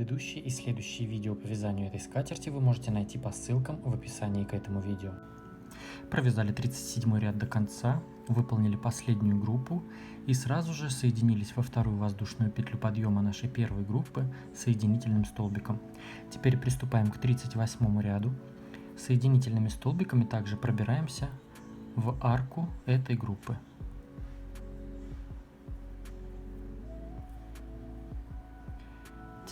Предыдущие и следующие видео по вязанию этой скатерти вы можете найти по ссылкам в описании к этому видео. Провязали 37 ряд до конца, выполнили последнюю группу и сразу же соединились во вторую воздушную петлю подъема нашей первой группы соединительным столбиком. Теперь приступаем к 38 ряду. Соединительными столбиками также пробираемся в арку этой группы.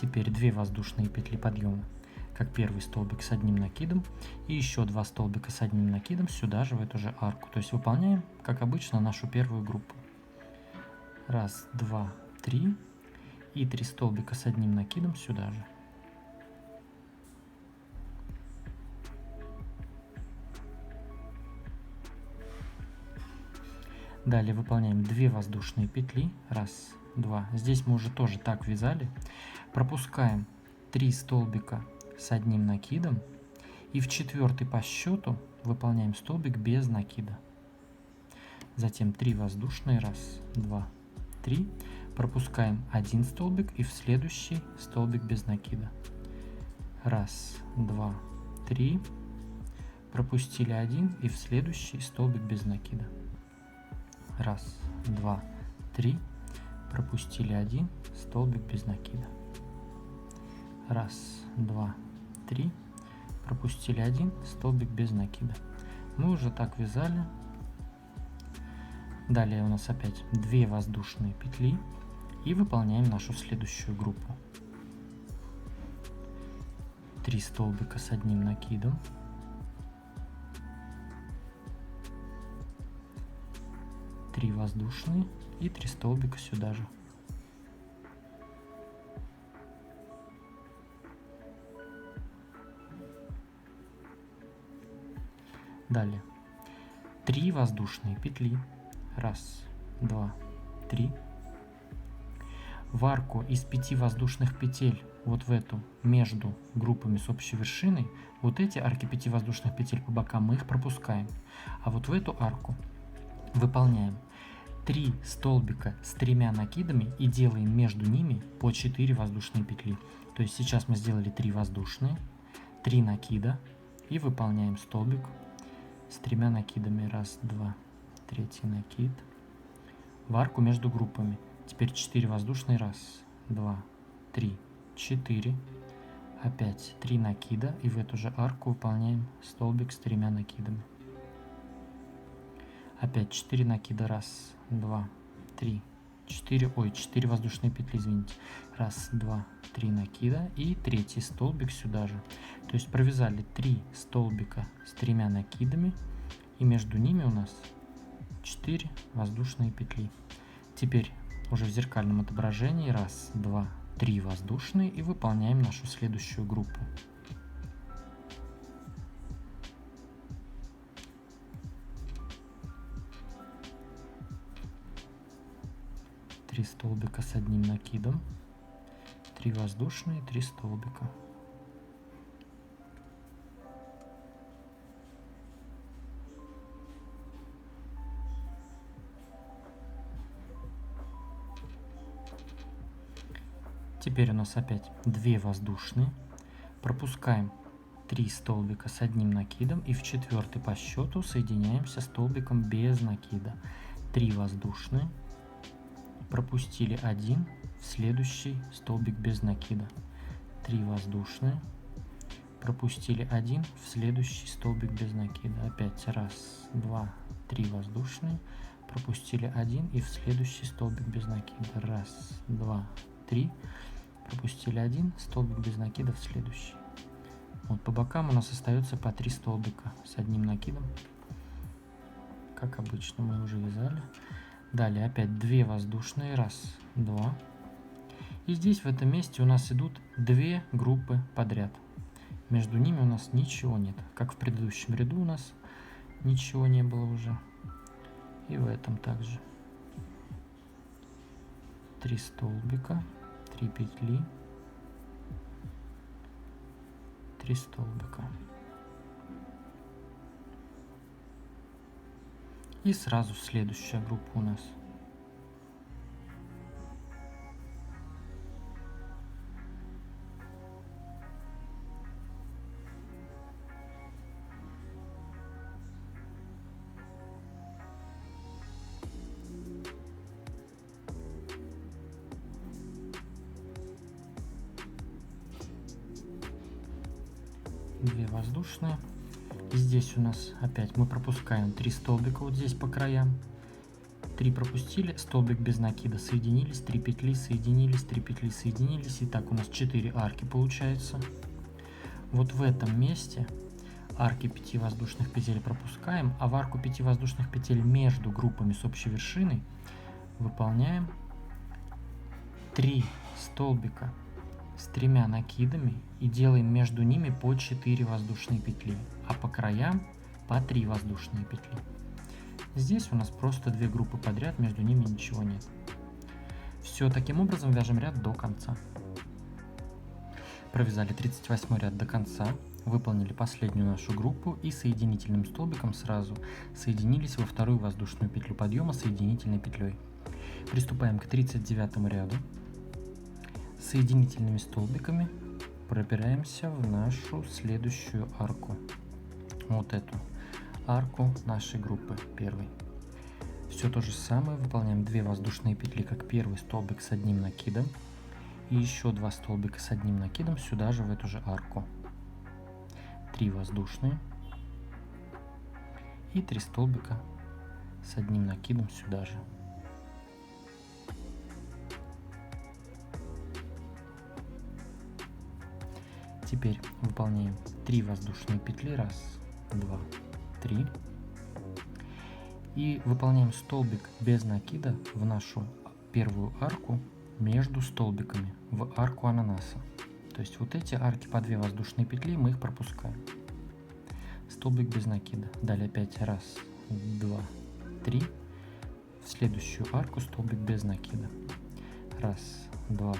Теперь 2 воздушные петли подъема, как первый столбик с одним накидом, и еще 2 столбика с одним накидом сюда же, в эту же арку. То есть выполняем, как обычно, нашу первую группу. 1, 2, 3 и 3 столбика с одним накидом сюда же. Далее выполняем 2 воздушные петли. 1, 2. Здесь мы уже тоже так вязали. Пропускаем 3 столбика с одним накидом и в четвертый по счету выполняем столбик без накида. Затем 3 воздушные. 1, 2, 3. Пропускаем 1 столбик и в следующий столбик без накида. 1, 2, 3. Пропустили 1 и в следующий столбик без накида. 1, 2, 3. Пропустили 1 столбик без накида. 1, 2, 3. Пропустили 1 столбик без накида. Мы уже так вязали. Далее у нас опять 2 воздушные петли и выполняем нашу следующую группу. 3 столбика с одним накидом. 3 воздушные и 3 столбика сюда же. Далее 3 воздушные петли. 1, 2, 3. В арку из 5 воздушных петель, вот в эту, между группами с общей вершиной, вот эти арки 5 воздушных петель по бокам мы их пропускаем. А вот в эту арку выполняем 3 столбика с 3 накидами и делаем между ними по 4 воздушные петли. То есть сейчас мы сделали 3 воздушные, 3 накида и выполняем столбик с 3 накидами. 1, 2, 3 накид в арку между группами. Теперь 4 воздушные. 1, 2, 3, 4. Опять 3 накида и в эту же арку выполняем столбик с 3 накидами. Опять 4 накида. 1, 2, 3, 4. 4 воздушные петли, извините. 1, 2, 3 накида и третий столбик сюда же. То есть провязали 3 столбика с 3 накидами и между ними у нас 4 воздушные петли. Теперь уже в зеркальном отображении 1, 2, 3 воздушные и выполняем нашу следующую группу. 3 столбика с одним накидом, 3 воздушные, 3 столбика. Теперь у нас опять 2 воздушные. Пропускаем 3 столбика с одним накидом и в четвертый по счету соединяемся столбиком без накида. 3 воздушные. Пропустили 1 в следующий столбик без накида. 3 воздушные. Пропустили 1 в следующий столбик без накида. Опять 1, 2, 3 воздушные. Пропустили 1 и в следующий столбик без накида. 1, 2, 3. Пропустили 1 столбик без накида в следующий. Вот по бокам у нас остается по 3 столбика с одним накидом. Как обычно мы уже вязали. Далее опять 2 воздушные. 1, 2. И здесь в этом месте у нас идут 2 группы подряд. Между ними у нас ничего нет. Как в предыдущем ряду у нас ничего не было уже. И в этом также. 3 столбика, 3 петли, 3 столбика. И сразу следующая группа у нас. 2 воздушные. И здесь у нас опять мы пропускаем 3 столбика вот здесь по краям. 3 пропустили, столбик без накида, соединились, 3 петли, соединились, 3 петли, соединились. И так у нас 4 арки получается. Вот в этом месте арки 5 воздушных петель пропускаем, а в арку 5 воздушных петель между группами с общей вершиной выполняем 3 столбика с 3 накидами и делаем между ними по 4 воздушные петли, а по краям по 3 воздушные петли. Здесь у нас просто 2 группы подряд, между ними ничего нет. Все, таким образом вяжем ряд до конца. Провязали 38 ряд до конца, выполнили последнюю нашу группу и соединительным столбиком сразу соединились во вторую воздушную петлю подъема соединительной петлей. Приступаем к 39 ряду. Соединительными столбиками пробираемся в нашу следующую арку. Вот эту арку нашей группы первой. Все то же самое, выполняем 2 воздушные петли, как первый столбик с одним накидом, и еще 2 столбика с одним накидом сюда же, в эту же арку. 3 воздушные и 3 столбика с одним накидом сюда же. Теперь выполняем 3 воздушные петли, 1, 2, 3, и выполняем столбик без накида в нашу первую арку между столбиками в арку ананаса. То есть вот эти арки по 2 воздушные петли, мы их пропускаем. Столбик без накида. Далее опять 1, 2, 3. В следующую арку столбик без накида. 1, 2,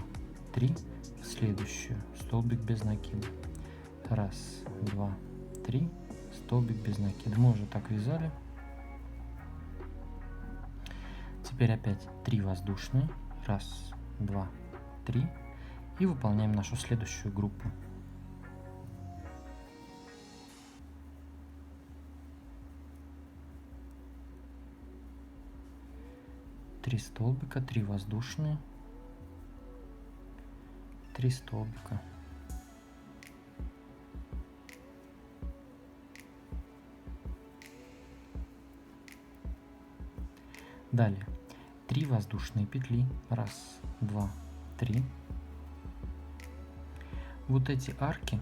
3. В следующую столбик без накида. 1, 2, 3. Столбик без накида. Мы уже так вязали. Теперь опять 3 воздушные. 1, 2, 3. И выполняем нашу следующую группу. Три столбика, 3 воздушные, 3 столбика. Далее 3 воздушные петли, 1, 2, 3. Вот эти арки,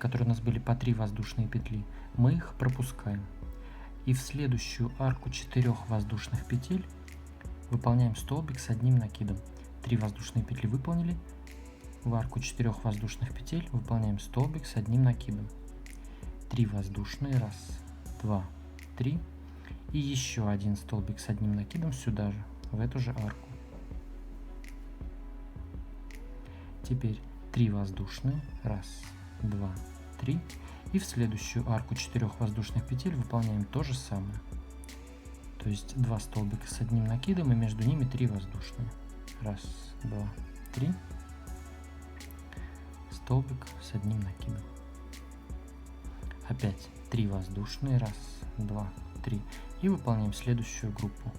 которые у нас были по 3 воздушные петли, мы их пропускаем. И в следующую арку 4 воздушных петель выполняем столбик с одним накидом. 3 воздушные петли выполнили. В арку 4 воздушных петель выполняем столбик с одним накидом. 3 воздушные, 1, 2, 3. И еще один столбик с одним накидом сюда же, в эту же арку. Теперь 3 воздушные, 1, 2, 3. И в следующую арку 4 воздушных петель выполняем то же самое. То есть 2 столбика с одним накидом и между ними 3 воздушные. 1, 2, 3. Столбик с одним накидом. Опять 3 воздушные. 1, 2, 3. И выполняем следующую группу.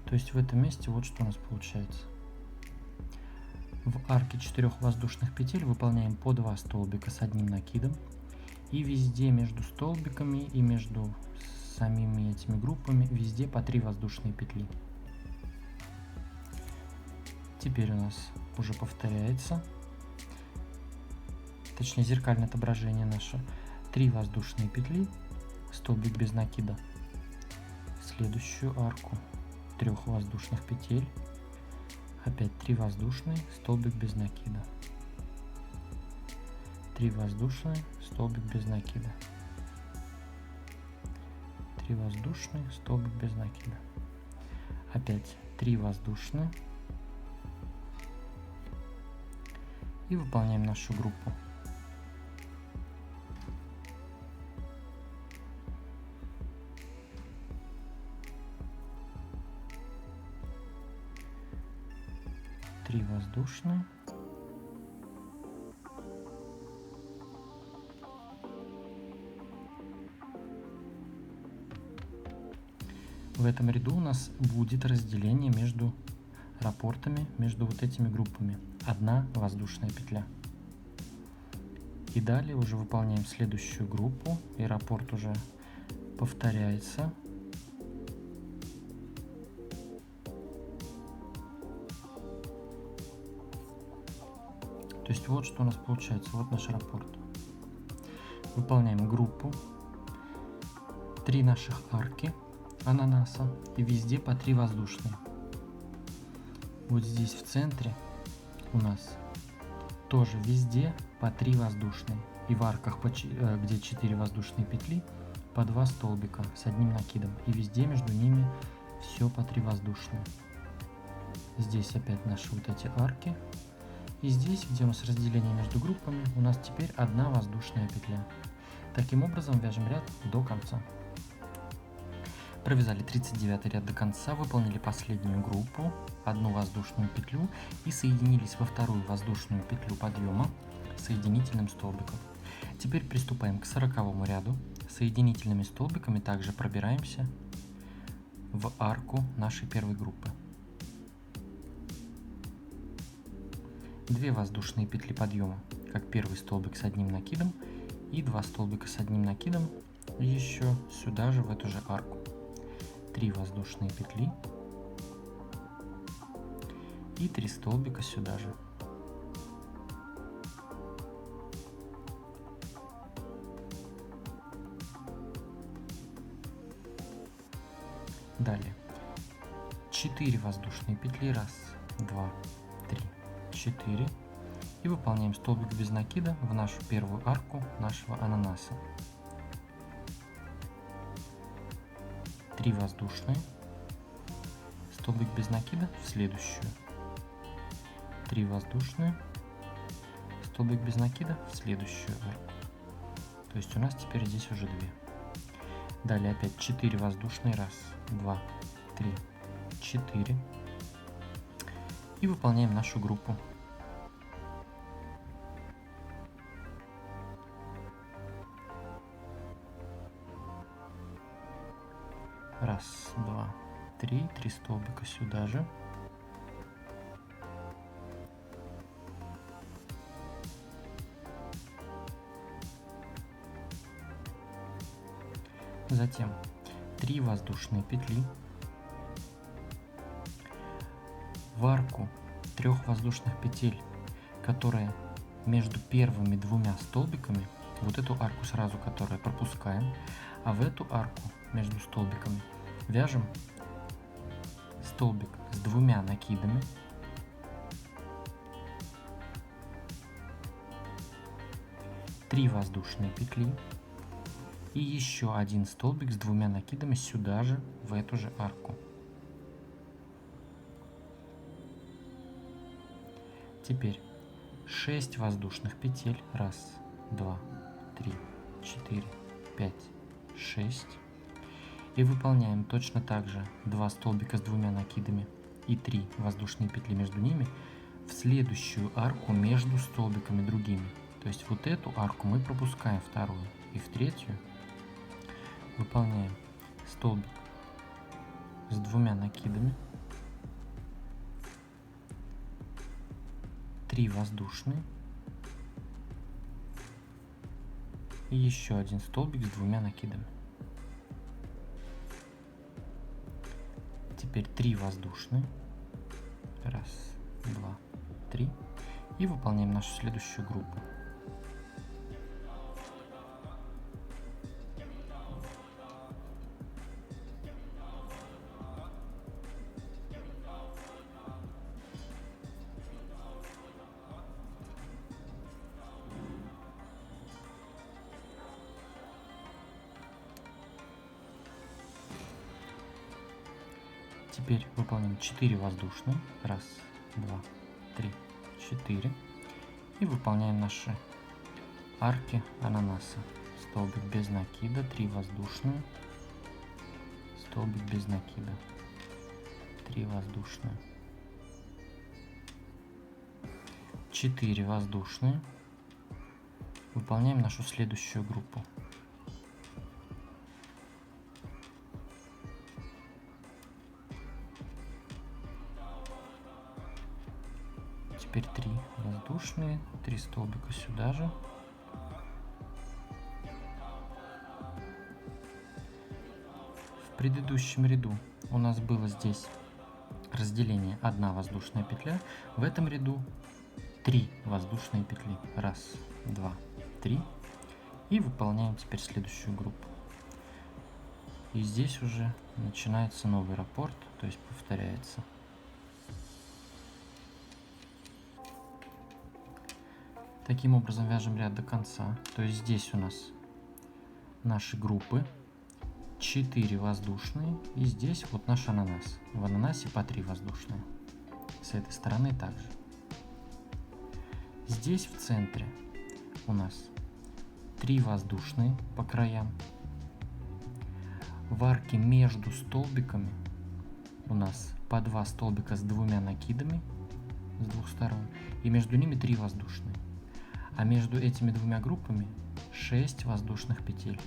То есть в этом месте вот что у нас получается. В арке 4 воздушных петель выполняем по 2 столбика с одним накидом. И везде между столбиками и между самими этими группами везде по 3 воздушные петли. Теперь у нас уже повторяется, точнее зеркальное отображение наше. 3 воздушные петли, столбик без накида. В следующую арку 3 воздушных петель, опять 3 воздушные, столбик без накида. 3 воздушные, столбик без накида. 3 воздушные, столбик без накида. Опять 3 воздушные. И выполняем нашу группу. 3 воздушные. В этом ряду у нас будет разделение между раппортами, между вот этими группами. Одна воздушная петля. И далее уже выполняем следующую группу, и раппорт уже повторяется. То есть вот что у нас получается, вот наш раппорт. Выполняем группу, 3 наших арки ананаса и везде по 3 воздушные. Вот здесь в центре у нас тоже везде по 3 воздушные. И в арках, где 4 воздушные петли, по 2 столбика с одним накидом. И везде между ними все по 3 воздушные. Здесь опять наши вот эти арки. И здесь, где у нас разделение между группами, у нас теперь одна воздушная петля. Таким образом вяжем ряд до конца. Провязали 39 ряд до конца, выполнили последнюю группу, одну воздушную петлю и соединились во вторую воздушную петлю подъема соединительным столбиком. Теперь приступаем к 40 ряду. Соединительными столбиками также пробираемся в арку нашей первой группы. 2 воздушные петли подъема, как первый столбик с одним накидом, и 2 столбика с одним накидом еще сюда же в эту же арку. 3 воздушные петли и 3 столбика сюда же. Далее 4 воздушные петли, 1, 2, 3, 4, и выполняем столбик без накида в нашу первую арку нашего ананаса. 3 воздушные, столбик без накида в следующую, 3 воздушные, столбик без накида в следующую арку. То есть у нас теперь здесь уже 2. Далее опять 4 воздушные, 1, 2, 3, 4, и выполняем нашу группу. Раз, два, 3 столбика сюда же. Затем 3 воздушные петли. В арку 3 воздушных петель, которая между первыми 2 столбиками, вот эту арку сразу, которую пропускаем, а в эту арку между столбиками вяжем столбик с 2 накидами, три воздушные петли и еще один столбик с 2 накидами сюда же, в эту же арку. Теперь 6 воздушных петель, 1, 2, 3, 4, 5, 6, и выполняем точно так же 2 столбика с 2 накидами и 3 воздушные петли между ними в следующую арку между столбиками другими. То есть вот эту арку мы пропускаем вторую, и в третью выполняем столбик с 2 накидами, 3 воздушные и еще один столбик с 2 накидами. Теперь 3 воздушные, 1, 2, 3, и выполняем нашу следующую группу. Теперь выполним 4 воздушные, 1, 2, 3, 4, и выполняем наши арки ананаса. Столбик без накида, 3 воздушные, столбик без накида, 3 воздушные, 4 воздушные. Выполняем нашу следующую группу. Теперь 3 воздушные, 3 столбика сюда же. В предыдущем ряду у нас было здесь разделение 1 воздушная петля. В этом ряду 3 воздушные петли. 1, 2, 3. И выполняем теперь следующую группу. И здесь уже начинается новый раппорт, то есть повторяется. Таким образом вяжем ряд до конца. То есть здесь у нас наши группы. 4 воздушные, и здесь вот наш ананас. В ананасе по 3 воздушные. С этой стороны также. Здесь в центре у нас 3 воздушные по краям. В арке между столбиками у нас по 2 столбика с 2 накидами с двух сторон, и между ними 3 воздушные. А между этими двумя группами 6 воздушных петель.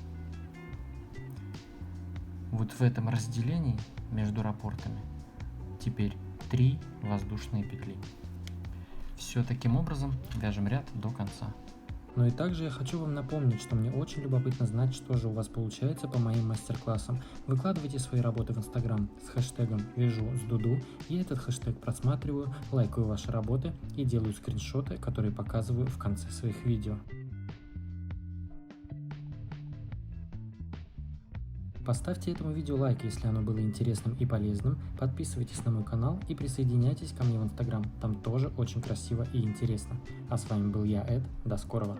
Вот в этом разделении между раппортами теперь 3 воздушные петли. Все таким образом вяжем ряд до конца. Ну и также я хочу вам напомнить, что мне очень любопытно знать, что же у вас получается по моим мастер-классам. Выкладывайте свои работы в Инстаграм с хэштегом «Вяжу с Дуду». Я этот хэштег просматриваю, лайкаю ваши работы и делаю скриншоты, которые показываю в конце своих видео. Поставьте этому видео лайк, если оно было интересным и полезным, подписывайтесь на мой канал и присоединяйтесь ко мне в Инстаграм, там тоже очень красиво и интересно. А с вами был я, Эд, до скорого!